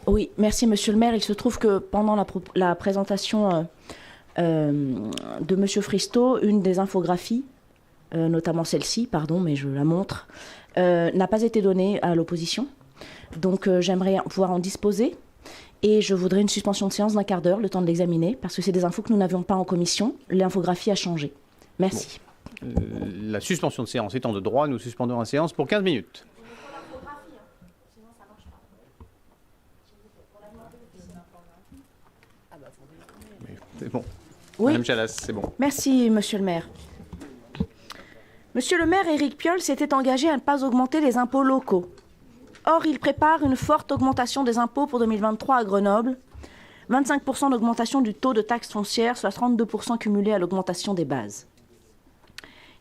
Oui, merci Monsieur le maire. Il se trouve que pendant la présentation de Monsieur Fristo, une des infographies, notamment celle-ci, pardon, mais je la montre, n'a pas été donnée à l'opposition. Donc j'aimerais pouvoir en disposer et je voudrais une suspension de séance d'1 quart d'heure, le temps de l'examiner, parce que c'est des infos que nous n'avions pas en commission. L'infographie a changé. Merci. Bon. La suspension de séance étant de droit, nous suspendons la séance pour 15 minutes. C'est bon. Oui. Madame Chalas, c'est bon. Merci, Monsieur le maire. Monsieur le maire Éric Piolle s'était engagé à ne pas augmenter les impôts locaux. Or, il prépare une forte augmentation des impôts pour 2023 à Grenoble. 25% d'augmentation du taux de taxe foncière, soit 32% cumulé à l'augmentation des bases.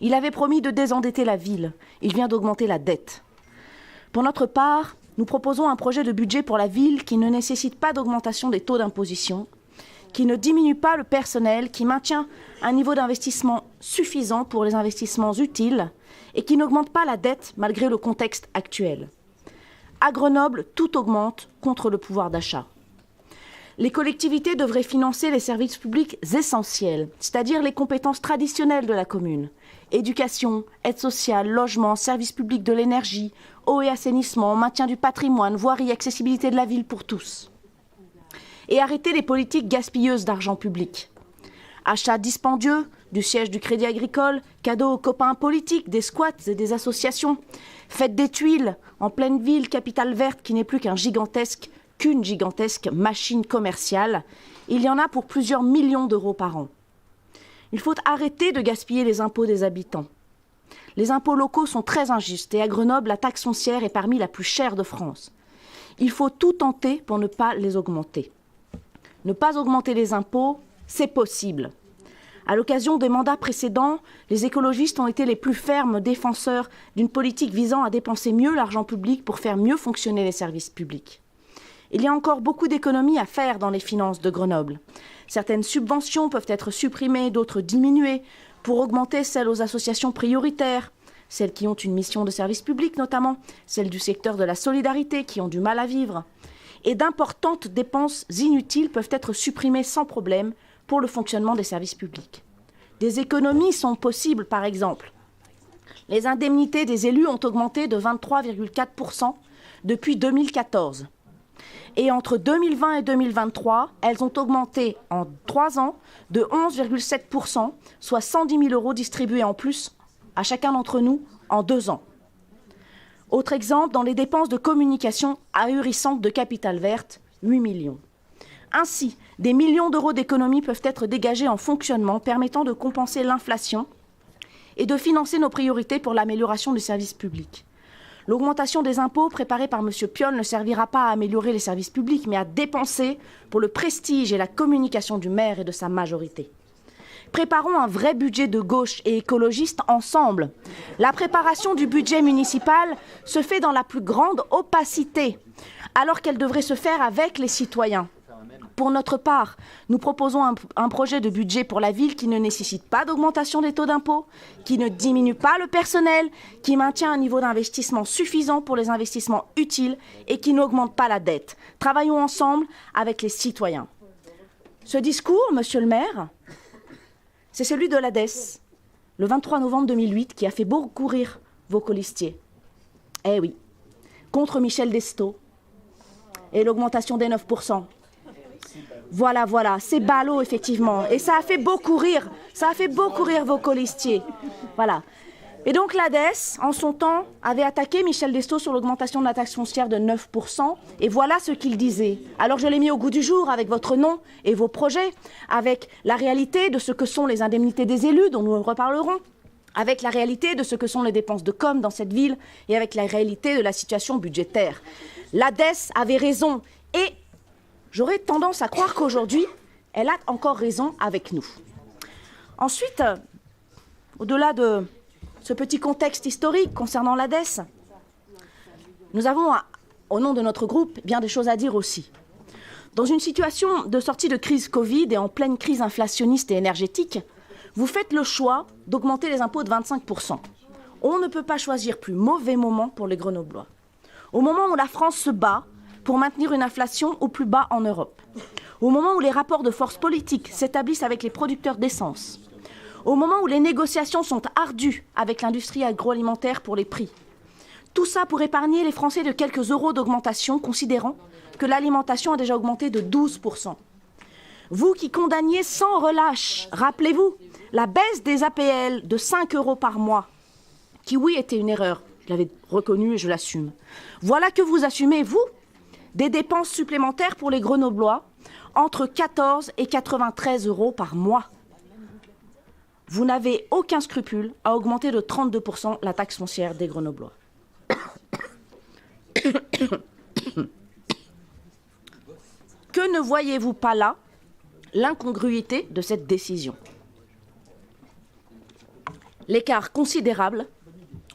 Il avait promis de désendetter la ville. Il vient d'augmenter la dette. Pour notre part, nous proposons un projet de budget pour la ville qui ne nécessite pas d'augmentation des taux d'imposition, qui ne diminue pas le personnel, qui maintient un niveau d'investissement suffisant pour les investissements utiles et qui n'augmente pas la dette malgré le contexte actuel. À Grenoble, tout augmente contre le pouvoir d'achat. Les collectivités devraient financer les services publics essentiels, c'est-à-dire les compétences traditionnelles de la commune. Éducation, aide sociale, logement, services publics de l'énergie, eau et assainissement, maintien du patrimoine, voirie, accessibilité de la ville pour tous. Et arrêter les politiques gaspilleuses d'argent public. Achats dispendieux du siège du Crédit Agricole, cadeaux aux copains politiques, des squats et des associations, fête des tuiles en pleine ville, capitale verte qui n'est plus qu'une gigantesque machine commerciale. Il y en a pour plusieurs millions d'euros par an. Il faut arrêter de gaspiller les impôts des habitants. Les impôts locaux sont très injustes et à Grenoble, la taxe foncière est parmi la plus chère de France. Il faut tout tenter pour ne pas les augmenter. Ne pas augmenter les impôts, c'est possible. À l'occasion des mandats précédents, les écologistes ont été les plus fermes défenseurs d'une politique visant à dépenser mieux l'argent public pour faire mieux fonctionner les services publics. Il y a encore beaucoup d'économies à faire dans les finances de Grenoble. Certaines subventions peuvent être supprimées, d'autres diminuées, pour augmenter celles aux associations prioritaires, celles qui ont une mission de service public notamment, celles du secteur de la solidarité qui ont du mal à vivre. Et d'importantes dépenses inutiles peuvent être supprimées sans problème pour le fonctionnement des services publics. Des économies sont possibles, par exemple. Les indemnités des élus ont augmenté de 23,4% depuis 2014. Et entre 2020 et 2023, elles ont augmenté en 3 ans de 11,7%, soit 110 000 € distribués en plus à chacun d'entre nous en 2 ans. Autre exemple, dans les dépenses de communication ahurissantes de Capitale Verte, 8 millions. Ainsi, des millions d'euros d'économies peuvent être dégagés en fonctionnement, permettant de compenser l'inflation et de financer nos priorités pour l'amélioration du service public. L'augmentation des impôts préparée par M. Piolle ne servira pas à améliorer les services publics, mais à dépenser pour le prestige et la communication du maire et de sa majorité. Préparons un vrai budget de gauche et écologiste ensemble. La préparation du budget municipal se fait dans la plus grande opacité, alors qu'elle devrait se faire avec les citoyens. Pour notre part, nous proposons un projet de budget pour la ville qui ne nécessite pas d'augmentation des taux d'impôt, qui ne diminue pas le personnel, qui maintient un niveau d'investissement suffisant pour les investissements utiles et qui n'augmente pas la dette. Travaillons ensemble avec les citoyens. Ce discours, monsieur le maire, c'est celui de l'ADES, le 23 novembre 2008, qui a fait beaucoup rire vos colistiers. Eh oui, contre Michel Destot et l'augmentation des 9%. Voilà, c'est ballot, effectivement. Et ça a fait beaucoup rire vos colistiers. Voilà. Et donc l'ADES, en son temps, avait attaqué Michel Destot sur l'augmentation de la taxe foncière de 9%. Et voilà ce qu'il disait. Alors je l'ai mis au goût du jour avec votre nom et vos projets, avec la réalité de ce que sont les indemnités des élus, dont nous reparlerons, avec la réalité de ce que sont les dépenses de com dans cette ville et avec la réalité de la situation budgétaire. L'ADES avait raison et j'aurais tendance à croire qu'aujourd'hui, elle a encore raison avec nous. Ensuite, au-delà de ce petit contexte historique concernant l'ADES, nous avons, au nom de notre groupe, bien des choses à dire aussi. Dans une situation de sortie de crise Covid et en pleine crise inflationniste et énergétique, vous faites le choix d'augmenter les impôts de 25%. On ne peut pas choisir plus mauvais moment pour les Grenoblois. Au moment où la France se bat pour maintenir une inflation au plus bas en Europe. Au moment où les rapports de force politiques s'établissent avec les producteurs d'essence. Au moment où les négociations sont ardues avec l'industrie agroalimentaire pour les prix. Tout ça pour épargner les Français de quelques euros d'augmentation, considérant que l'alimentation a déjà augmenté de 12%. Vous qui condamniez sans relâche, rappelez-vous, la baisse des APL de 5 euros par mois, qui oui était une erreur, je l'avais reconnu et je l'assume. Voilà que vous assumez, vous, des dépenses supplémentaires pour les Grenoblois, entre 14 et 93 euros par mois. Vous n'avez aucun scrupule à augmenter de 32% la taxe foncière des Grenoblois. Que ne voyez-vous pas là l'incongruité de cette décision? L'écart considérable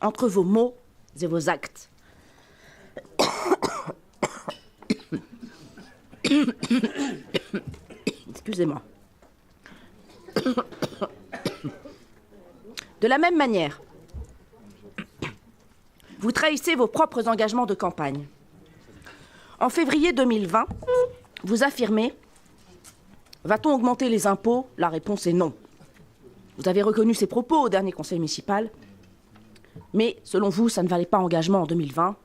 entre vos mots et vos actes. Excusez-moi. De la même manière, vous trahissez vos propres engagements de campagne. En février 2020, vous affirmez « Va-t-on augmenter les impôts ?» La réponse est non. Vous avez reconnu ces propos au dernier conseil municipal, mais selon vous, ça ne valait pas engagement en 2020.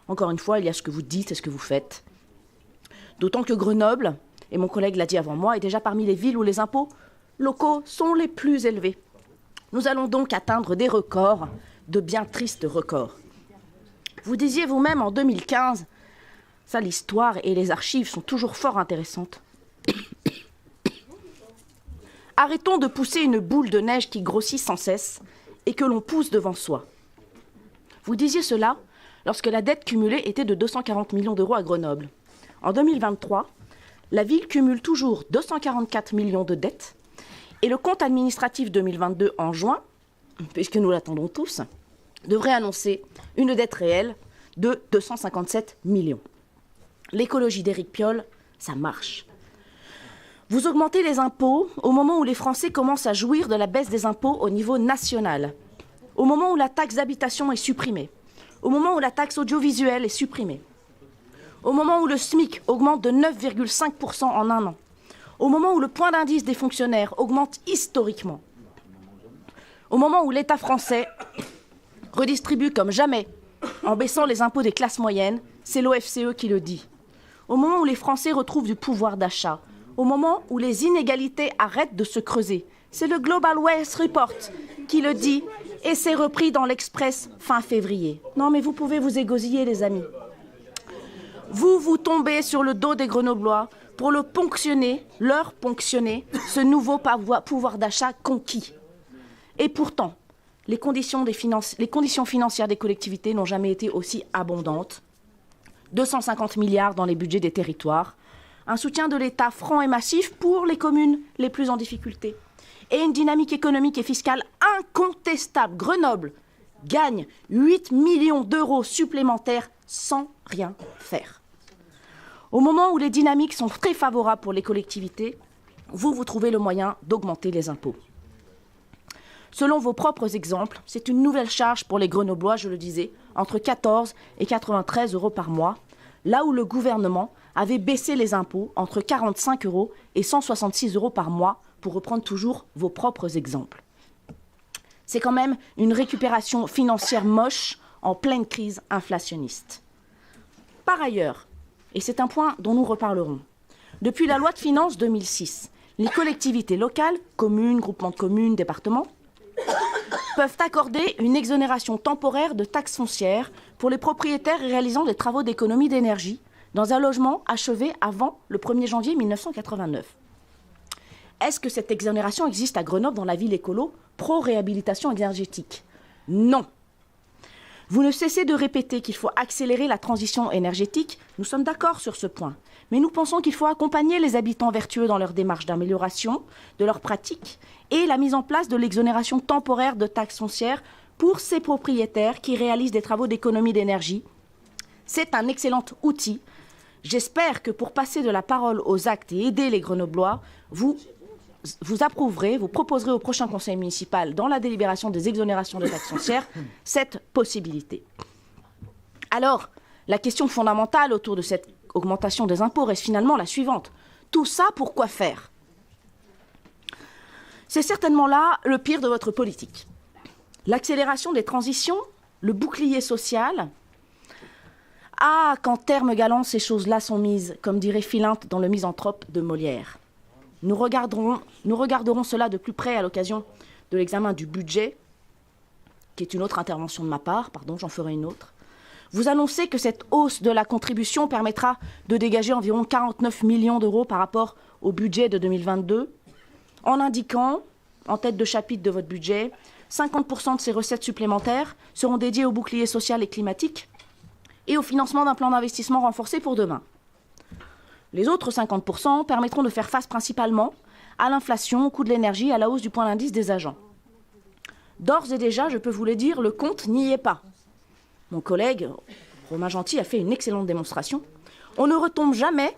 Encore une fois, il y a ce que vous dites et ce que vous faites. D'autant que Grenoble, et mon collègue l'a dit avant moi, est déjà parmi les villes où les impôts locaux sont les plus élevés. Nous allons donc atteindre des records, de bien tristes records. Vous disiez vous-même en 2015, ça l'histoire et les archives sont toujours fort intéressantes. Arrêtons de pousser une boule de neige qui grossit sans cesse et que l'on pousse devant soi. Vous disiez cela lorsque la dette cumulée était de 240 millions d'euros à Grenoble. En 2023, la ville cumule toujours 244 millions de dettes et le compte administratif 2022 en juin, puisque nous l'attendons tous, devrait annoncer une dette réelle de 257 millions. L'écologie d'Éric Piolle, ça marche. Vous augmentez les impôts au moment où les Français commencent à jouir de la baisse des impôts au niveau national, au moment où la taxe d'habitation est supprimée, au moment où la taxe audiovisuelle est supprimée, au moment où le SMIC augmente de 9,5% en un an, au moment où le point d'indice des fonctionnaires augmente historiquement, au moment où l'État français redistribue comme jamais en baissant les impôts des classes moyennes, c'est l'OFCE qui le dit, au moment où les Français retrouvent du pouvoir d'achat, au moment où les inégalités arrêtent de se creuser. C'est le Global Wealth Report qui le dit et c'est repris dans l'Express fin février. Non mais vous pouvez vous égosiller les amis. Vous tombez sur le dos des Grenoblois pour leur ponctionner ce nouveau pouvoir d'achat conquis. Et pourtant, les conditions financières des collectivités n'ont jamais été aussi abondantes. 250 milliards dans les budgets des territoires, un soutien de l'État franc et massif pour les communes les plus en difficulté, et une dynamique économique et fiscale incontestable. Grenoble gagne 8 millions d'euros supplémentaires sans rien faire. Au moment où les dynamiques sont très favorables pour les collectivités, vous trouvez le moyen d'augmenter les impôts. Selon vos propres exemples, c'est une nouvelle charge pour les Grenoblois, je le disais, entre 14 et 93 euros par mois, là où le gouvernement avait baissé les impôts entre 45 euros et 166 euros par mois, pour reprendre toujours vos propres exemples. C'est quand même une récupération financière moche en pleine crise inflationniste. Par ailleurs, et c'est un point dont nous reparlerons, depuis la loi de finances 2006, les collectivités locales, communes, groupements de communes, départements, peuvent accorder une exonération temporaire de taxes foncières pour les propriétaires réalisant des travaux d'économie d'énergie dans un logement achevé avant le 1er janvier 1989. Est-ce que cette exonération existe à Grenoble dans la ville écolo pro-réhabilitation énergétique? Non. Vous ne cessez de répéter qu'il faut accélérer la transition énergétique. Nous sommes d'accord sur ce point. Mais nous pensons qu'il faut accompagner les habitants vertueux dans leur démarche d'amélioration de leurs pratiques et la mise en place de l'exonération temporaire de taxes foncières pour ces propriétaires qui réalisent des travaux d'économie d'énergie. C'est un excellent outil. J'espère que pour passer de la parole aux actes et aider les Grenoblois, vous approuverez, vous proposerez au prochain conseil municipal, dans la délibération des exonérations de taxes foncières, cette possibilité. Alors, la question fondamentale autour de cette augmentation des impôts reste finalement la suivante. Tout ça pour quoi faire? C'est certainement là le pire de votre politique. L'accélération des transitions, le bouclier social. Ah, qu'en termes galants, ces choses-là sont mises, comme dirait Philinte dans Le Misanthrope de Molière. Nous regarderons cela de plus près à l'occasion de l'examen du budget, qui est une autre intervention de ma part, pardon, j'en ferai une autre. Vous annoncez que cette hausse de la contribution permettra de dégager environ 49 millions d'euros par rapport au budget de 2022, en indiquant, en tête de chapitre de votre budget, 50% de ces recettes supplémentaires seront dédiées au bouclier social et climatique et au financement d'un plan d'investissement renforcé pour demain. Les autres 50% permettront de faire face principalement à l'inflation, au coût de l'énergie et à la hausse du point d'indice des agents. D'ores et déjà, je peux vous le dire, le compte n'y est pas. Mon collègue, Romain Gentil, a fait une excellente démonstration. On ne retombe jamais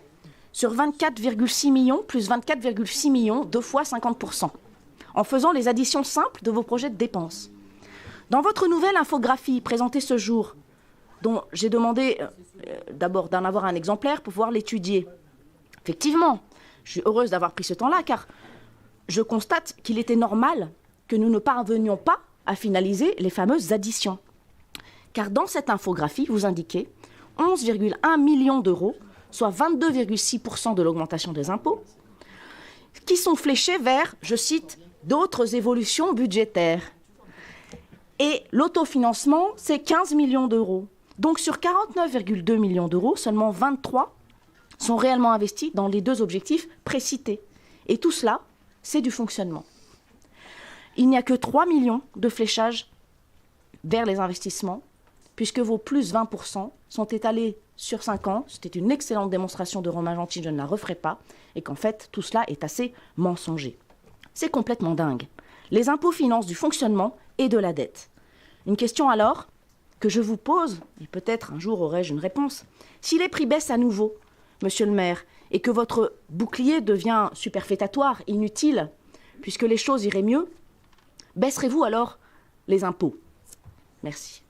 sur 24,6 millions plus 24,6 millions, 2 fois 50%, en faisant les additions simples de vos projets de dépenses. Dans votre nouvelle infographie présentée ce jour, dont j'ai demandé d'abord d'en avoir un exemplaire pour pouvoir l'étudier, effectivement, je suis heureuse d'avoir pris ce temps-là, car je constate qu'il était normal que nous ne parvenions pas à finaliser les fameuses additions. Car dans cette infographie, vous indiquez 11,1 millions d'euros, soit 22,6% de l'augmentation des impôts, qui sont fléchés vers, je cite, d'autres évolutions budgétaires. Et l'autofinancement, c'est 15 millions d'euros. Donc sur 49,2 millions d'euros, seulement 23 sont réellement investis dans les deux objectifs précités. Et tout cela, c'est du fonctionnement. Il n'y a que 3 millions de fléchage vers les investissements, puisque vos plus 20% sont étalés sur 5 ans. C'était une excellente démonstration de Romain Gentil, je ne la referai pas, et qu'en fait, tout cela est assez mensonger. C'est complètement dingue. Les impôts financent du fonctionnement et de la dette. Une question alors que je vous pose, et peut-être un jour aurai-je une réponse. Si les prix baissent à nouveau, monsieur le maire, et que votre bouclier devient superfétatoire, inutile, puisque les choses iraient mieux, baisserez-vous alors les impôts? Merci.